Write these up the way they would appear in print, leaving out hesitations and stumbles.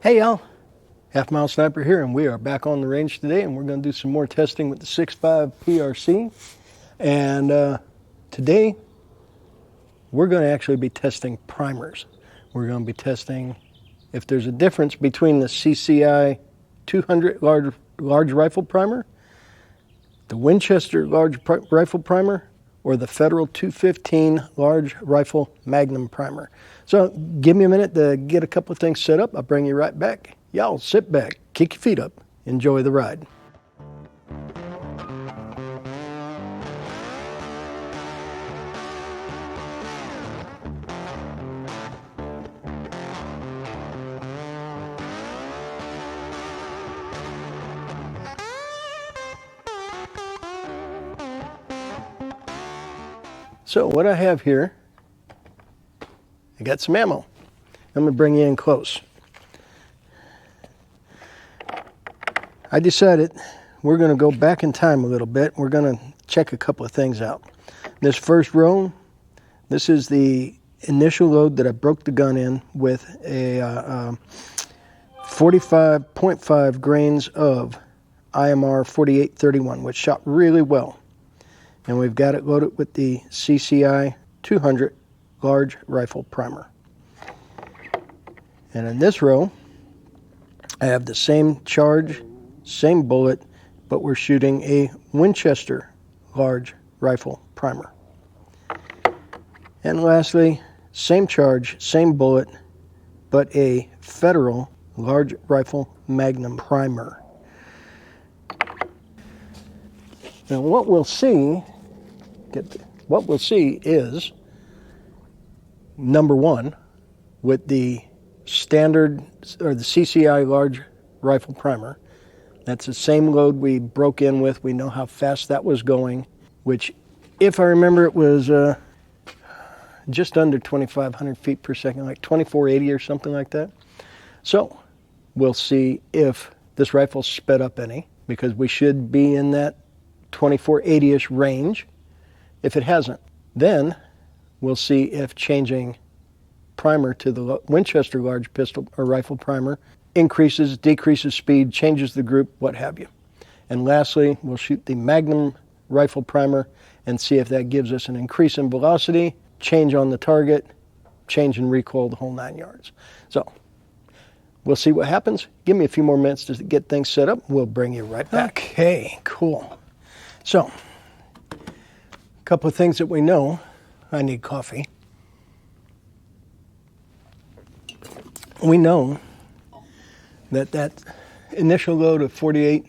Hey y'all, Halfmilesniper here, and we are back on the range today, and we're going to do some more testing with the 6.5 PRC. And today we're going to actually be testing primers. We're going to be testing if there's a difference between the CCI 200 large rifle primer, the Winchester large rifle primer, or the Federal 215 large rifle Magnum primer. So give me a minute to get a couple of things set up. I'll bring you right back. Y'all sit back, kick your feet up, enjoy the ride. So what I have here, I got some ammo. I'm going to bring you in close. I decided we're going to go back in time a little bit. We're going to check a couple of things out. This first row, this is the initial load that I broke the gun in with a 45.5 grains of IMR 4831, which shot really well. And we've got it loaded with the CCI 200 large rifle primer. And in this row, I have the same charge, same bullet, but we're shooting a Winchester large rifle primer. And lastly, same charge, same bullet, but a Federal large rifle Magnum primer. Now what we'll see is, number one, with the standard, or the CCI large rifle primer, that's the same load we broke in with. We know how fast that was going, which, if I remember, it was just under 2,500 feet per second, like 2,480 or something like that. So we'll see if this rifle sped up any, because we should be in that 2,480-ish range. If it hasn't, then we'll see if changing primer to the Winchester large pistol or rifle primer increases, decreases speed, changes the group, what have you. And lastly, we'll shoot the Magnum rifle primer and see if that gives us an increase in velocity, change on the target, change in recoil, the whole 9 yards. So we'll see what happens. Give me a few more minutes to get things set up. We'll bring you right back. Okay, cool. So, a couple of things that we know. I need coffee. We know that initial load of IMR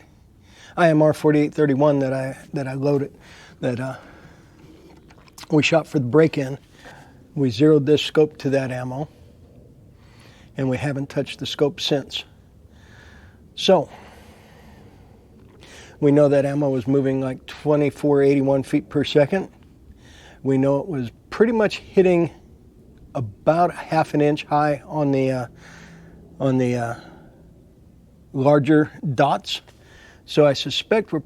4831 that I loaded, that we shot for the break-in, we zeroed this scope to that ammo, and we haven't touched the scope since. So we know that ammo was moving like 2,481 feet per second. We know it was pretty much hitting about half an inch high on the larger dots. So I suspect we're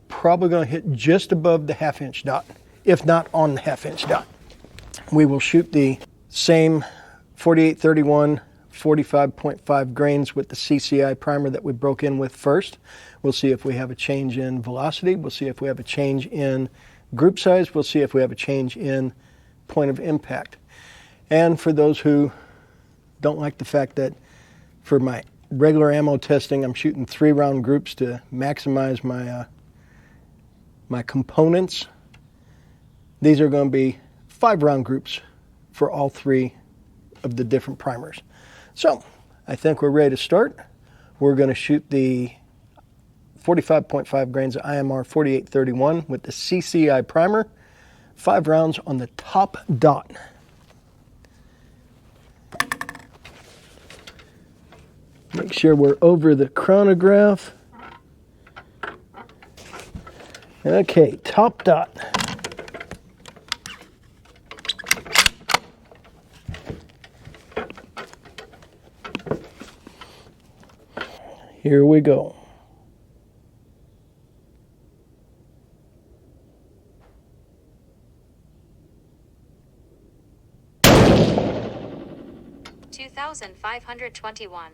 probably going to hit just above the half-inch dot, if not on the half-inch dot. We will shoot the same 4831 45.5 grains with the CCI primer that we broke in with first. We'll see if we have a change in velocity. We'll see if we have a change in group size. We'll see if we have a change in point of impact. And for those who don't like the fact that for my regular ammo testing, I'm shooting 3-round groups to maximize my components, these are going to be 5-round groups for all 3 of the different primers. So I think we're ready to start. We're going to shoot the 45.5 grains of IMR 4831 with the CCI primer, 5 rounds on the top dot. Make sure we're over the chronograph. Okay, top dot. Here we go. $2,521.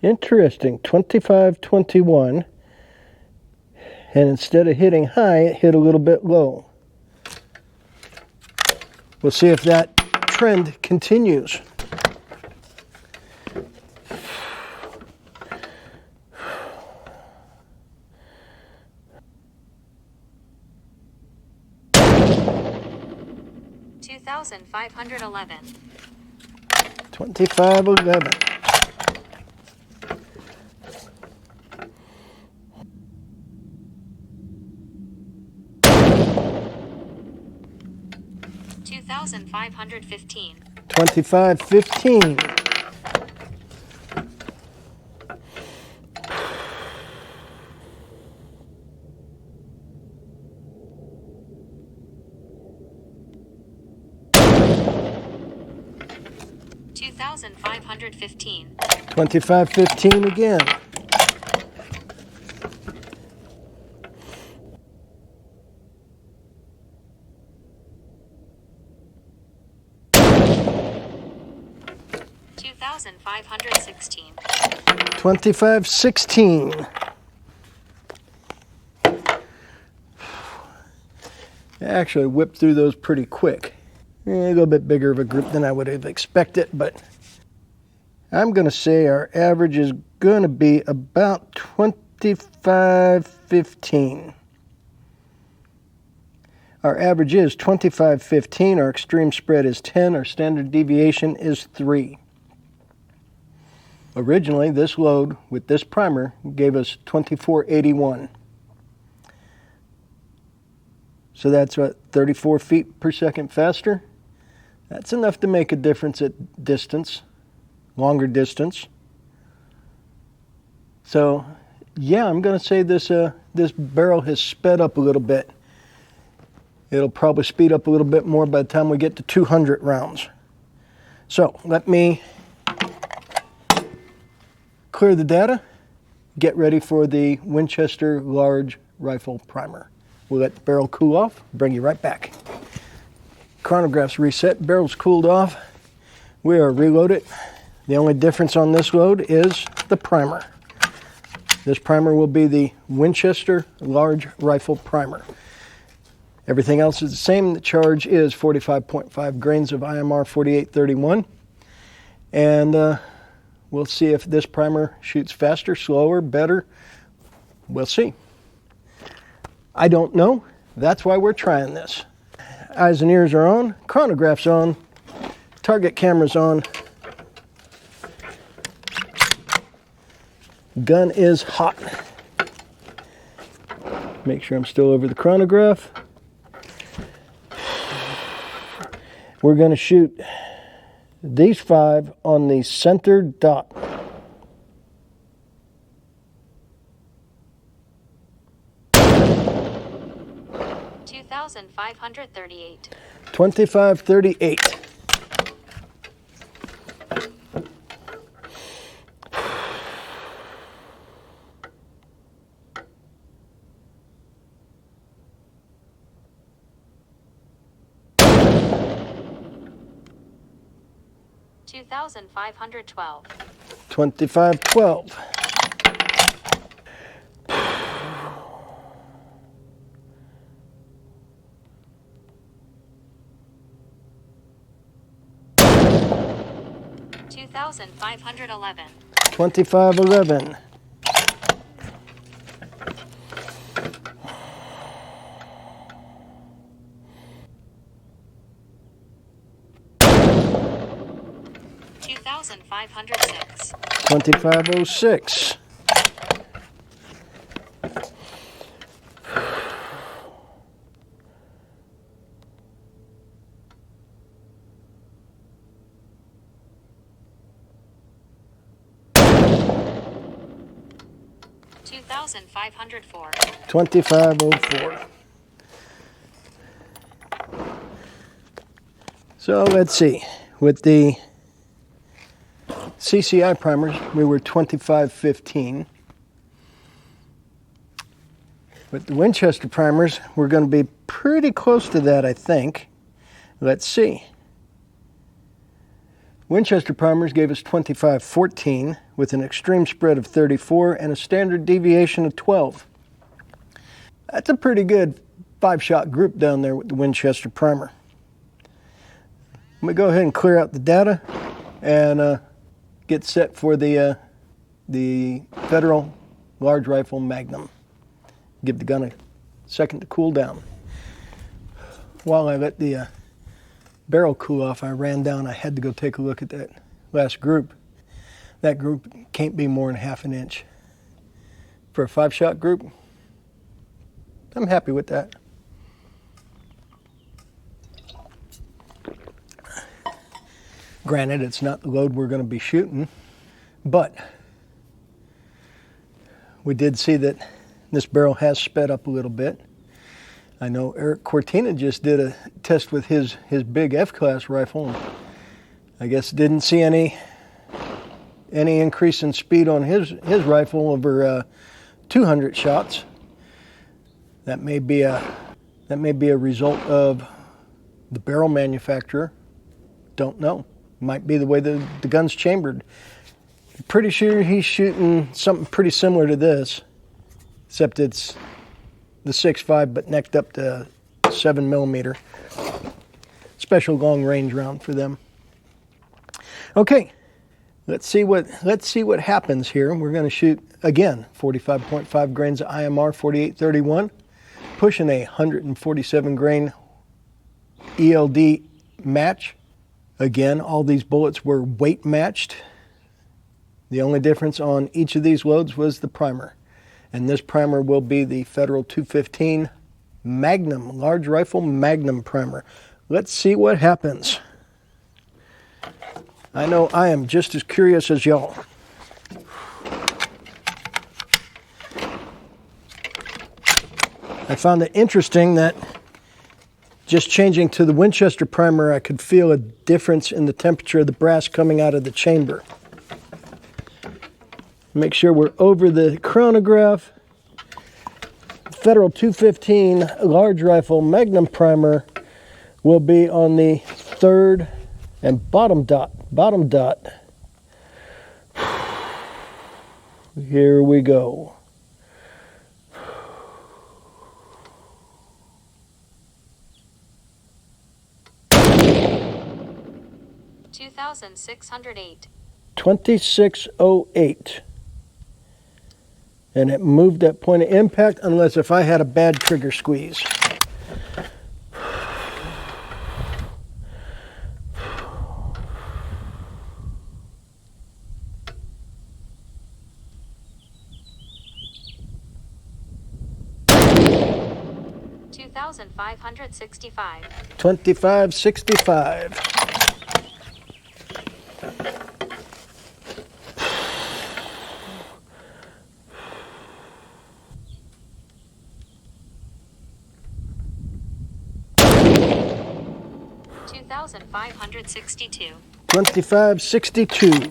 Interesting. 25-21. And instead of hitting high, it hit a little bit low. We'll see if that trend continues. $2,511. 25-11. $2,515. 25-15. $2,515. 25-15 again. $2,516. 25-16. I actually whipped through those pretty quick. A little bit bigger of a group than I would have expected, but I'm going to say our average is going to be about 25-15. Our average is 25-15. Our extreme spread is 10. Our standard deviation is 3. Originally, this load with this primer gave us 2481. So that's what, 34 feet per second faster? That's enough to make a difference at distance, longer distance. So, yeah, I'm going to say this barrel has sped up a little bit. It'll probably speed up a little bit more by the time we get to 200 rounds. So, let me clear the data, get ready for the Winchester large rifle primer. We'll let the barrel cool off, bring you right back. Chronograph's reset, barrel's cooled off. We are reloaded. The only difference on this load is the primer. This primer will be the Winchester large rifle primer. Everything else is the same. The charge is 45.5 grains of IMR 4831. And we'll see if this primer shoots faster, slower, better. We'll see. I don't know. That's why we're trying this. Eyes and ears are on. Chronograph's on. Target camera's on. Gun is hot. Make sure I'm still over the chronograph. We're going to shoot these 5 on the center dot. $2,538. 2538. $2,512. 2512. $2,511. 2511. $2,506. 2506. $2,504. 2504. So let's see. With the CCI primers, we were 2515. With the Winchester primers, we're going to be pretty close to that, I think. Let's see. Winchester Primers gave us 25-14 with an extreme spread of 34 and a standard deviation of 12. That's a pretty good 5-shot group down there with the Winchester Primer. I'm going to go ahead and clear out the data and get set for the Federal Large Rifle Magnum. Give the gun a second to cool down. While I let the barrel cool off, I ran down. I had to go take a look at that last group. That group can't be more than ½ an inch. For a 5-shot group, I'm happy with that. Granted, it's not the load we're going to be shooting, but we did see that this barrel has sped up a little bit. I know Eric Cortina just did a test with his big F-class rifle. I guess didn't see any increase in speed on his rifle over 200 shots. That may be a result of the barrel manufacturer. Don't know. Might be the way the gun's chambered. Pretty sure he's shooting something pretty similar to this, except it's the 6.5 but necked up to 7mm. Special long range round for them. Okay, let's see what happens here. We're going to shoot again 45.5 grains of IMR 4831, pushing a 147 grain ELD match. Again, all these bullets were weight matched. The only difference on each of these loads was the primer. And this primer will be the Federal 215 Magnum, large rifle Magnum primer. Let's see what happens. I know I am just as curious as y'all. I found it interesting that just changing to the Winchester primer, I could feel a difference in the temperature of the brass coming out of the chamber. Make sure we're over the chronograph. Federal 215 large rifle Magnum primer will be on the 3rd and bottom dot. Here we go. 2,608. 2608. And it moved that point of impact unless if I had a bad trigger squeeze. $2,565. 2565. $2,562. 2562.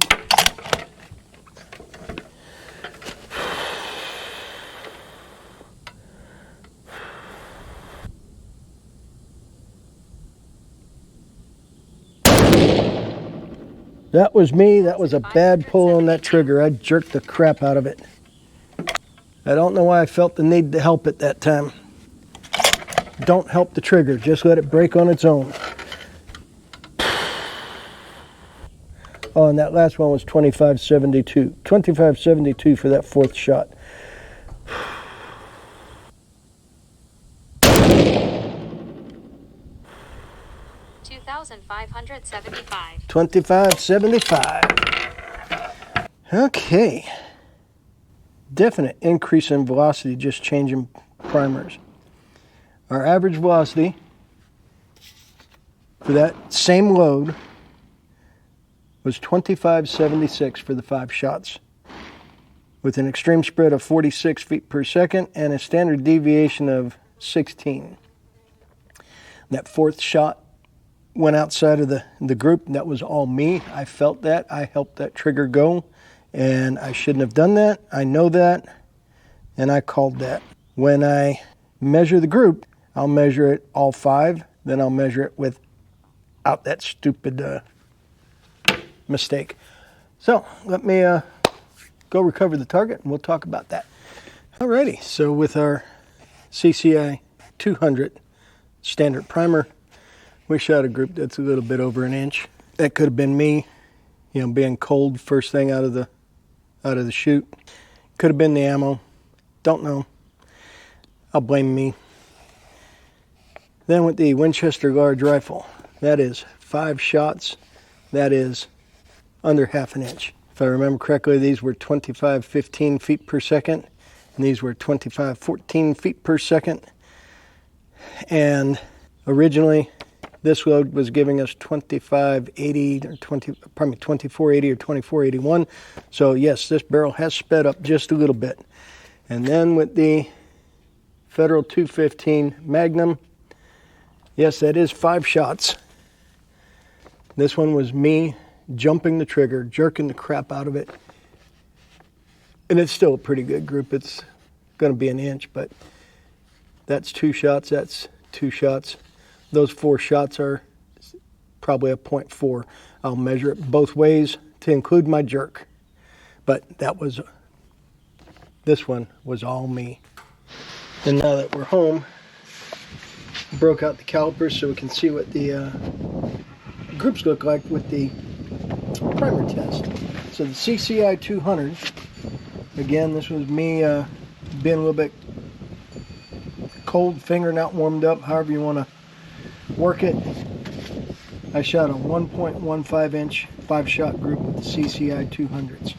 That was me. That was a bad pull on that trigger. I jerked the crap out of it. I don't know why I felt the need to help it that time. Don't help the trigger. Just let it break on its own. Oh, and that last one was 2572. 2572 for that 4th shot. $2,575. 2575. Okay. Definite increase in velocity just changing primers. Our average velocity for that same load was 2576 for the 5 shots, with an extreme spread of 46 feet per second and a standard deviation of 16. That 4th shot went outside of the group. That was all me. I felt that. I helped that trigger go, and I shouldn't have done that. I know that, and I called that. When I measure the group, I'll measure it all 5, then I'll measure it without that stupid mistake. So let me go recover the target and we'll talk about that. Alrighty, so with our CCI 200 standard primer, we shot a group that's a little bit over an inch. That could have been me, being cold first thing out of the chute. Could have been the ammo. Don't know. I'll blame me. Then with the Winchester large rifle, that is 5 shots. That is under half an inch. If I remember correctly, these were 25-15 feet per second, and these were 25-14 feet per second. And originally, this load was giving us 2580 or 2480 or 2481. So yes, this barrel has sped up just a little bit. And then with the Federal 215 Magnum, yes, that is 5 shots. This one was me jumping the trigger, jerking the crap out of it. And it's still a pretty good group. It's going to be an inch, but that's 2 shots. That's 2 shots. Those 4 shots are probably a 0.4. I'll measure it both ways to include my jerk. But this one was all me. And now that we're home, broke out the calipers so we can see what the groups look like with the primer test. So the CCI 200, again, this was me being a little bit cold, finger not warmed up, however you want to work it. I shot a 1.15 inch 5-shot group with the CCI 200s.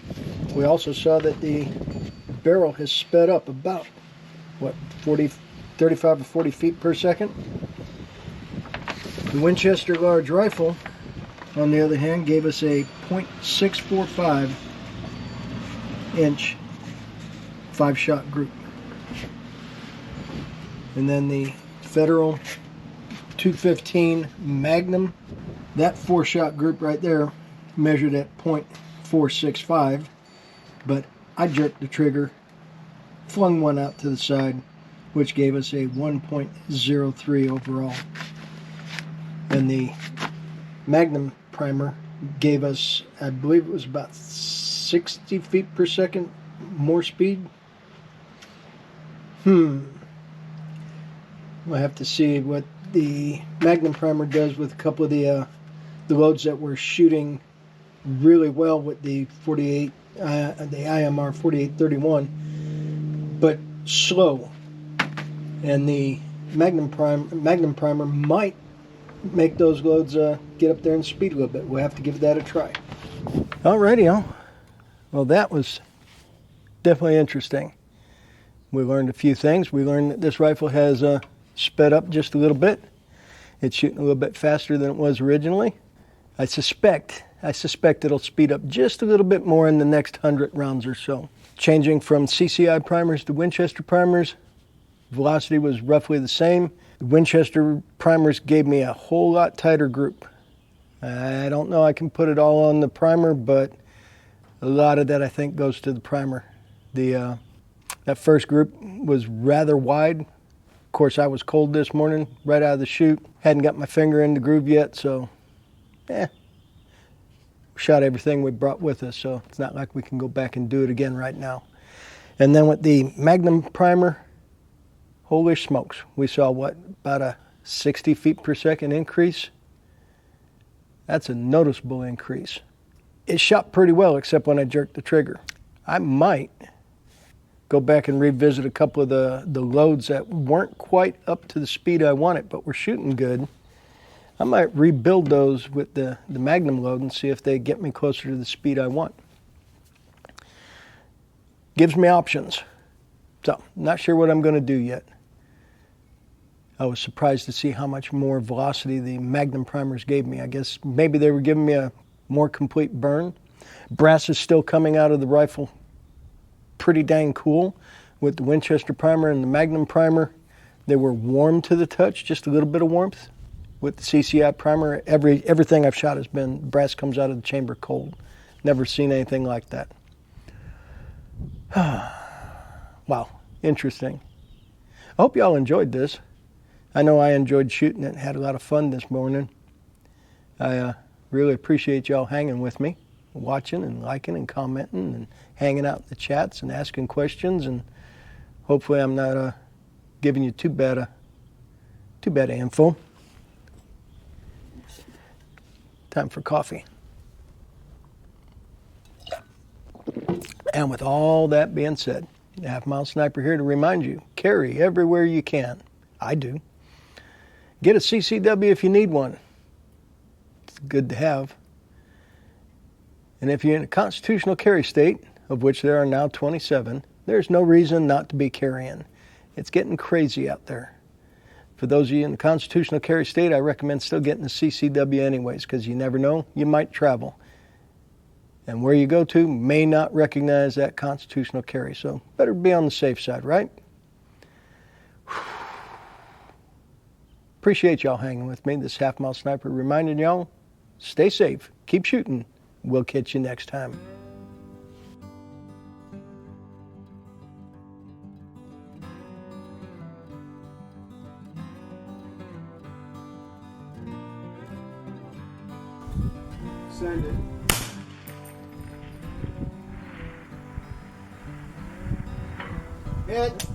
We also saw that the barrel has sped up about 35 or 40 feet per second. The Winchester large rifle, on the other hand, gave us a 0.645 inch 5-shot group. And then the Federal 215 Magnum, that 4-shot group right there measured at 0.465, but I jerked the trigger, flung one out to the side, which gave us a 1.03 overall. And the Magnum primer gave us, I believe it was about 60 feet per second more speed. We'll have to see what the Magnum primer does with a couple of the loads that we're shooting really well with the 48, the IMR 4831, but slow. And the Magnum primer might make those loads get up there and speed a little bit. We'll have to give that a try. Alrighty, well, that was definitely interesting. We learned a few things. We learned that this rifle has sped up just a little bit. It's shooting a little bit faster than it was originally. I suspect it'll speed up just a little bit more in the next 100 rounds or so. Changing from CCI primers to Winchester primers, velocity was roughly the same. The Winchester primers gave me a whole lot tighter group. I don't know I can put it all on the primer, but a lot of that I think goes to the primer. That first group was rather wide. Of course, I was cold this morning, right out of the chute. Hadn't got my finger in the groove yet, so shot everything we brought with us, so it's not like we can go back and do it again right now. And then with the Magnum primer, holy smokes, we saw about a 60 feet per second increase. That's a noticeable increase. It shot pretty well, except when I jerked the trigger. I might go back and revisit a couple of the loads that weren't quite up to the speed I wanted, but were shooting good. I might rebuild those with the Magnum load and see if they get me closer to the speed I want. Gives me options. So, not sure what I'm going to do yet. I was surprised to see how much more velocity the Magnum primers gave me. I guess maybe they were giving me a more complete burn. Brass is still coming out of the rifle pretty dang cool. With the Winchester primer and the Magnum primer, they were warm to the touch, just a little bit of warmth. With the CCI primer, everything I've shot has been, brass comes out of the chamber cold. Never seen anything like that. Wow, interesting. I hope y'all enjoyed this. I know I enjoyed shooting it, had a lot of fun this morning. I Really appreciate y'all hanging with me, watching and liking and commenting and hanging out in the chats and asking questions. And hopefully I'm not giving you too bad info. Time for coffee. And with all that being said, the Half Mile Sniper here to remind you, carry everywhere you can. I do. Get a CCW if you need one. It's good to have. And if you're in a constitutional carry state, of which there are now 27, there's no reason not to be carrying. It's getting crazy out there. For those of you in the constitutional carry state, I recommend still getting the CCW anyways, because you never know, you might travel. And where you go to may not recognize that constitutional carry, so better be on the safe side, right? Appreciate y'all hanging with me. This Half Mile Sniper reminding y'all, stay safe, keep shooting. We'll catch you next time. Send it. Hit.